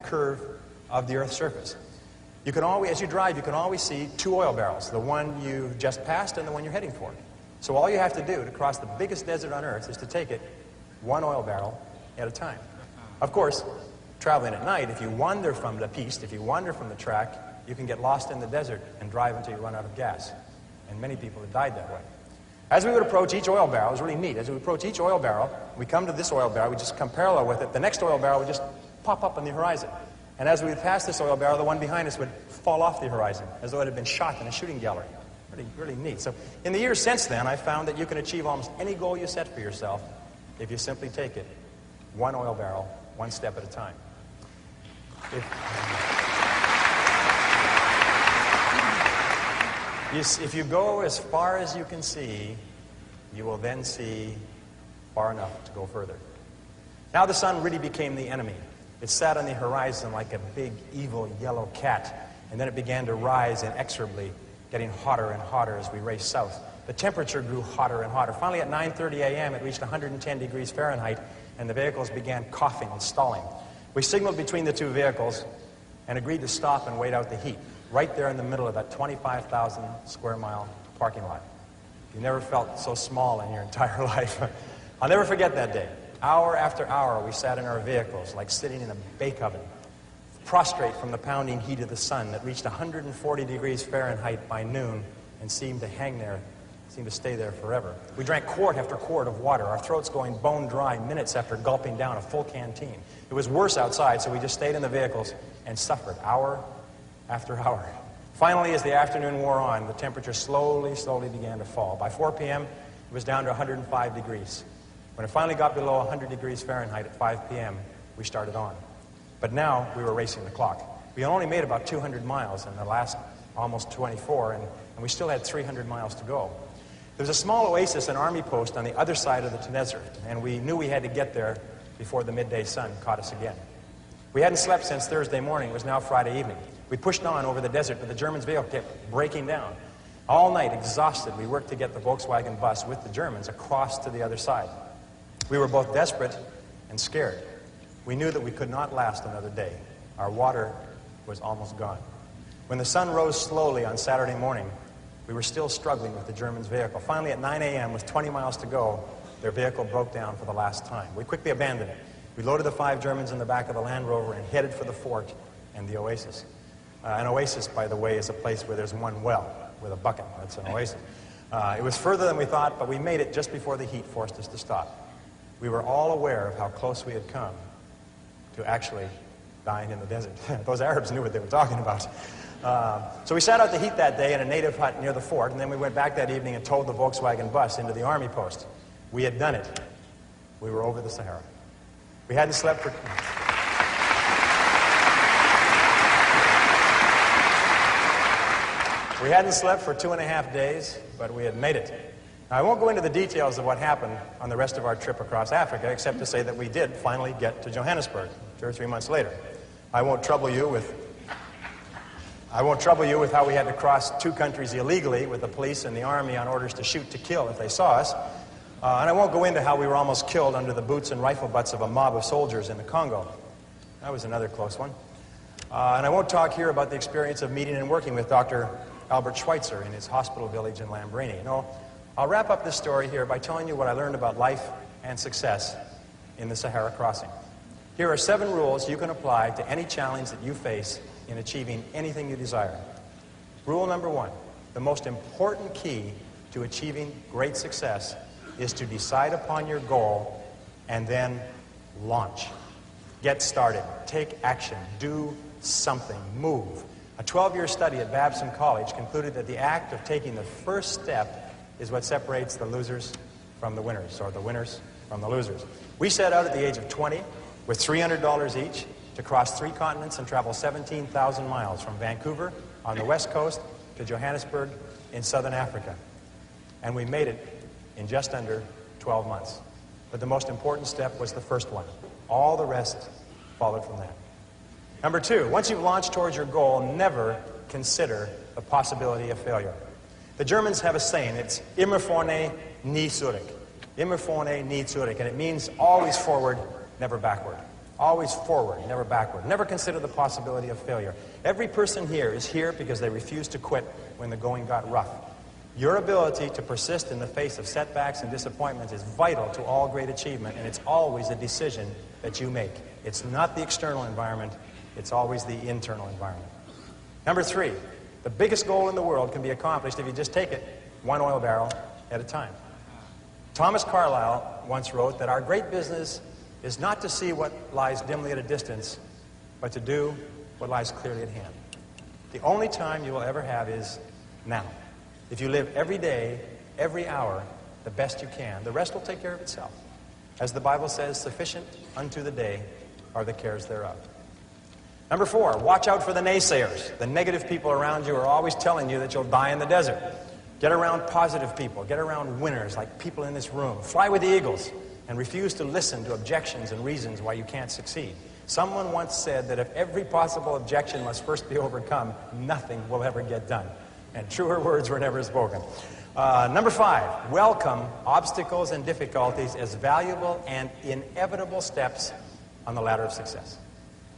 curve of the Earth's surface. You can always, as you drive, you can always see two oil barrels, the one you just passed and the one you're heading for. So all you have to do to cross the biggest desert on Earth is to take it one oil barrel at a time. Of course, traveling at night, if you wander from the piste, if you wander from the track, you can get lost in the desert and drive until you run out of gas. And many people have died that way. As we would approach each oil barrel, it was really neat. As we approach each oil barrel, we come to this oil barrel, we just come parallel with it. The next oil barrel would just pop up on the horizon. And as we would pass this oil barrel, the one behind us would fall off the horizon, as though it had been shot in a shooting gallery. Really neat. So in the years since then, I found that you can achieve almost any goal you set for yourself if you simply take it one oil barrel, one step at a time. If you go as far as you can see, you will then see far enough to go further. Now the sun really became the enemy. It sat on the horizon like a big, evil, yellow cat, and then it began to rise inexorably, getting hotter and hotter as we raced south. The temperature grew hotter and hotter. Finally, at 9:30 a.m., it reached 110 degrees Fahrenheit, and the vehicles began coughing and stalling. We signaled between the two vehicles and agreed to stop and wait out the heat, right there in the middle of that 25,000 square mile parking lot. You never felt so small in your entire life. I'll never forget that day. Hour after hour, we sat in our vehicles like sitting in a bake oven, prostrate from the pounding heat of the sun that reached 140 degrees Fahrenheit by noon and seemed to hang there, seemed to stay there forever. We drank quart after quart of water, our throats going bone dry minutes after gulping down a full canteen. It was worse outside, so we just stayed in the vehicles and suffered hour after hour. Finally, as the afternoon wore on, the temperature slowly began to fall. By 4 p.m., it was down to 105 degrees. When it finally got below 100 degrees Fahrenheit at 5 p.m., we started on. But now we were racing the clock. We only made about 200 miles in the last almost 24, and we still had 300 miles to go. There was a small oasis, an army post on the other side of the desert, and we knew we had to get there before the midday sun caught us again. We hadn't slept since Thursday morning. It was now Friday evening. We pushed on over the desert, but the Germans' vehicle kept breaking down. All night, exhausted, we worked to get the Volkswagen bus with the Germans across to the other side. We were both desperate and scared. We knew that we could not last another day. Our water was almost gone. When the sun rose slowly on Saturday morning, we were still struggling with the Germans' vehicle. Finally, at 9 a.m., with 20 miles to go, their vehicle broke down for the last time. We quickly abandoned it. We loaded the 5 Germans in the back of the Land Rover and headed for the fort and the oasis. An oasis, by the way, is a place where there's one well with a bucket. That's an oasis. It was further than we thought, but we made it just before the heat forced us to stop. We were all aware of how close we had come to actually dying in the desert. Those Arabs knew what they were talking about. So we sat out the heat that day in a native hut near the fort, and then we went back that evening and towed the Volkswagen bus into the army post. We had done it. We were over the Sahara. We hadn't slept for... We hadn't slept for 2.5 days, but we had made it. Now, I won't go into the details of what happened on the rest of our trip across Africa, except to say that we did finally get to Johannesburg 2 or 3 months later. I won't trouble you with how we had to cross 2 countries illegally with the police and the army on orders to shoot to kill if they saw us. And I won't go into how we were almost killed under the boots and rifle butts of a mob of soldiers in the Congo. That was another close one. And I won't talk here about the experience of meeting and working with Dr. Albert Schweitzer in his hospital village in Lambrini. No, I'll wrap up this story here by telling you what I learned about life and success in the Sahara crossing. Here are 7 rules you can apply to any challenge that you face in achieving anything you desire. Rule number 1, the most important key to achieving great success is to decide upon your goal and then launch. Get started, take action, do something, move. A 12-year study at Babson College concluded that the act of taking the first step is what separates the losers from the winners, or the winners from the losers. We set out at the age of 20 with $300 each to cross 3 continents and travel 17,000 miles from Vancouver on the west coast to Johannesburg in southern Africa. And we made it in just under 12 months. But the most important step was the first one. All the rest followed from that. Number 2, once you've launched towards your goal, never consider the possibility of failure. The Germans have a saying, it's immer vorne, nie zurück. Immer vorne, nie zurück. And it means always forward, never backward. Always forward, never backward. Never consider the possibility of failure. Every person here is here because they refused to quit when the going got rough. Your ability to persist in the face of setbacks and disappointments is vital to all great achievement, and it's always a decision that you make. It's not the external environment, it's always the internal environment. Number 3, the biggest goal in the world can be accomplished if you just take it one oil barrel at a time. Thomas Carlyle once wrote that our great business is not to see what lies dimly at a distance, but to do what lies clearly at hand. The only time you will ever have is now. If you live every day, every hour, the best you can, the rest will take care of itself. As the Bible says, sufficient unto the day are the cares thereof. Number 4, watch out for the naysayers. The negative people around you are always telling you that you'll die in the desert. Get around positive people. Get around winners like people in this room. Fly with the eagles and refuse to listen to objections and reasons why you can't succeed. Someone once said that if every possible objection must first be overcome, nothing will ever get done. And truer words were never spoken. Number 5, welcome obstacles and difficulties as valuable and inevitable steps on the ladder of success.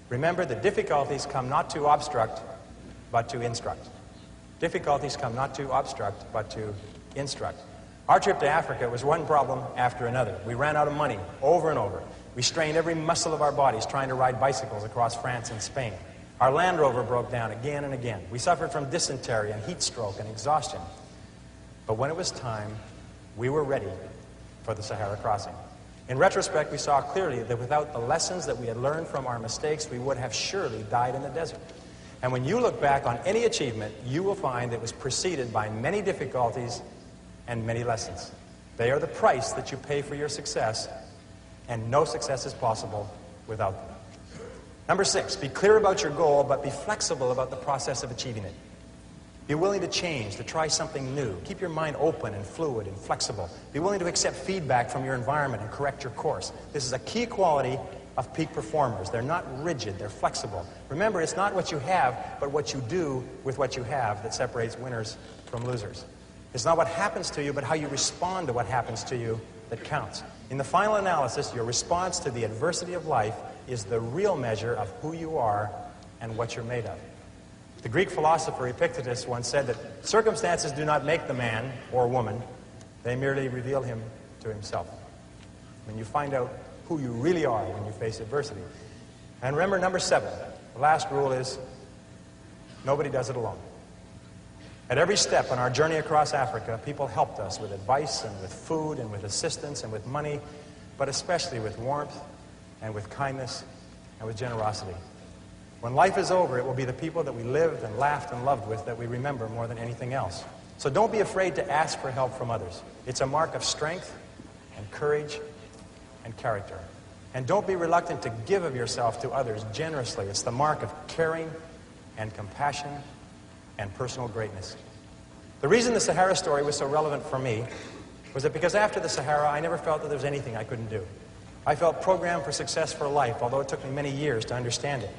Remember, the difficulties come not to obstruct, but to instruct. Difficulties come not to obstruct, but to instruct. Our trip to Africa was one problem after another. We ran out of money over and over. We strained every muscle of our bodies trying to ride bicycles across France and Spain. Our Land Rover broke down again and again. We suffered from dysentery and heat stroke and exhaustion. But when it was time, we were ready for the Sahara crossing. In retrospect, we saw clearly that without the lessons that we had learned from our mistakes, we would have surely died in the desert. And when you look back on any achievement, you will find it was preceded by many difficulties and many lessons. They are the price that you pay for your success, and no success is possible without them. Number 6, be clear about your goal, but be flexible about the process of achieving it. Be willing to change, to try something new. Keep your mind open and fluid and flexible. Be willing to accept feedback from your environment and correct your course. This is a key quality of peak performers. They're not rigid, they're flexible. Remember, it's not what you have, but what you do with what you have that separates winners from losers. It's not what happens to you, but how you respond to what happens to you that counts. In the final analysis, your response to the adversity of life is the real measure of who you are and what you're made of. The Greek philosopher Epictetus once said that circumstances do not make the man or woman, they merely reveal him to himself. When you find out who you really are when you face adversity. And remember, number 7, the last rule is, nobody does it alone. At every step on our journey across Africa, people helped us with advice and with food and with assistance and with money, but especially with warmth and with kindness and with generosity. When life is over, it will be the people that we lived and laughed and loved with that we remember more than anything else. So don't be afraid to ask for help from others. It's a mark of strength and courage and character. And don't be reluctant to give of yourself to others generously. It's the mark of caring and compassion and personal greatness. The reason the Sahara story was so relevant for me was that because after the Sahara, I never felt that there was anything I couldn't do. I felt programmed for success for life, although it took me many years to understand it.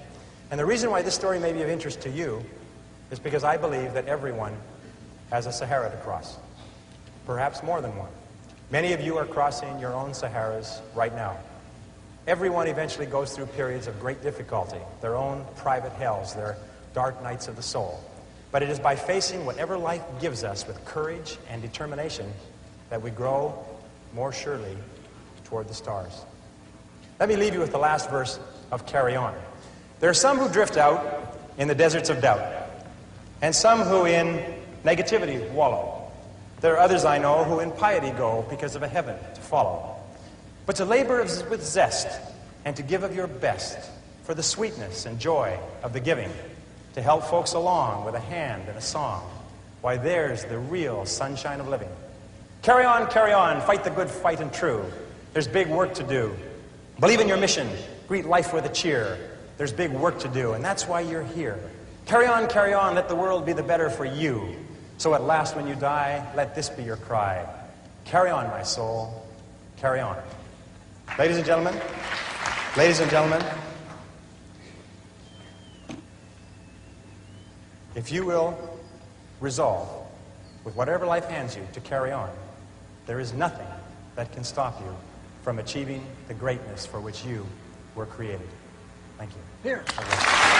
And the reason why this story may be of interest to you is because I believe that everyone has a Sahara to cross, perhaps more than one. Many of you are crossing your own Saharas right now. Everyone eventually goes through periods of great difficulty, their own private hells, their dark nights of the soul. But it is by facing whatever life gives us with courage and determination that we grow more surely toward the stars. Let me leave you with the last verse of Carry On. There are some who drift out in the deserts of doubt, and some who in negativity wallow. There are others I know who in piety go because of a heaven to follow. But to labor with zest and to give of your best for the sweetness and joy of the giving, to help folks along with a hand and a song, why, there's the real sunshine of living. Carry on, fight the good fight and true. There's big work to do. Believe in your mission, greet life with a cheer. There's big work to do, and that's why you're here. Carry on, let the world be the better for you. So at last when you die, let this be your cry. Carry on, my soul, carry on. Ladies and gentlemen, if you will resolve, with whatever life hands you, to carry on, there is nothing that can stop you from achieving the greatness for which you were created. Thank you. Here. God bless you.